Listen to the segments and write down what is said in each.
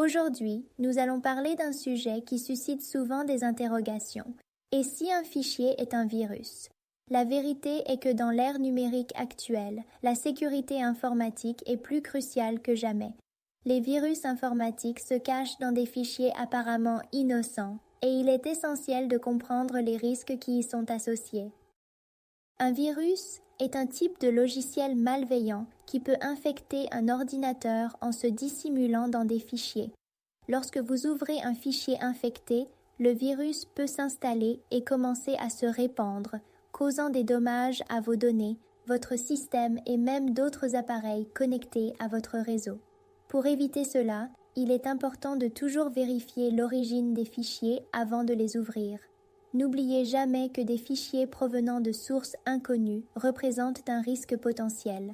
Aujourd'hui, nous allons parler d'un sujet qui suscite souvent des interrogations. Et si un fichier est un virus? La vérité est que dans l'ère numérique actuelle, la sécurité informatique est plus cruciale que jamais. Les virus informatiques se cachent dans des fichiers apparemment innocents, et il est essentiel de comprendre les risques qui y sont associés. Un virus est un type de logiciel malveillant qui peut infecter un ordinateur en se dissimulant dans des fichiers. Lorsque vous ouvrez un fichier infecté, le virus peut s'installer et commencer à se répandre, causant des dommages à vos données, votre système et même d'autres appareils connectés à votre réseau. Pour éviter cela, il est important de toujours vérifier l'origine des fichiers avant de les ouvrir. N'oubliez jamais que des fichiers provenant de sources inconnues représentent un risque potentiel.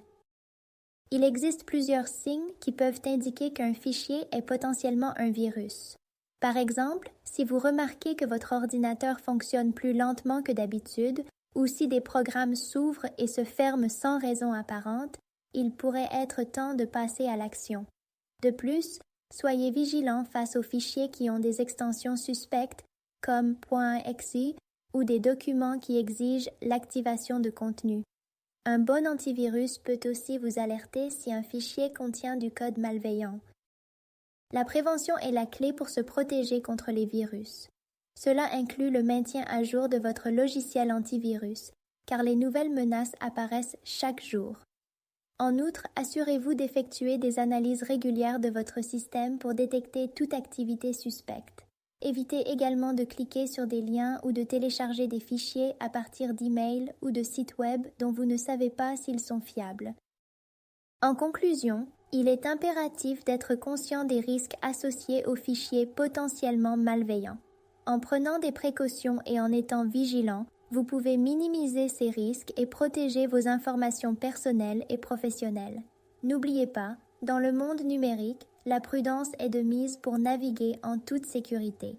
Il existe plusieurs signes qui peuvent indiquer qu'un fichier est potentiellement un virus. Par exemple, si vous remarquez que votre ordinateur fonctionne plus lentement que d'habitude, ou si des programmes s'ouvrent et se ferment sans raison apparente, il pourrait être temps de passer à l'action. De plus, soyez vigilant face aux fichiers qui ont des extensions suspectes comme .exe ou des documents qui exigent l'activation de contenu. Un bon antivirus peut aussi vous alerter si un fichier contient du code malveillant. La prévention est la clé pour se protéger contre les virus. Cela inclut le maintien à jour de votre logiciel antivirus, car les nouvelles menaces apparaissent chaque jour. En outre, assurez-vous d'effectuer des analyses régulières de votre système pour détecter toute activité suspecte. Évitez également de cliquer sur des liens ou de télécharger des fichiers à partir d'emails ou de sites web dont vous ne savez pas s'ils sont fiables. En conclusion, il est impératif d'être conscient des risques associés aux fichiers potentiellement malveillants. En prenant des précautions et en étant vigilant, vous pouvez minimiser ces risques et protéger vos informations personnelles et professionnelles. N'oubliez pas, dans le monde numérique, la prudence est de mise pour naviguer en toute sécurité.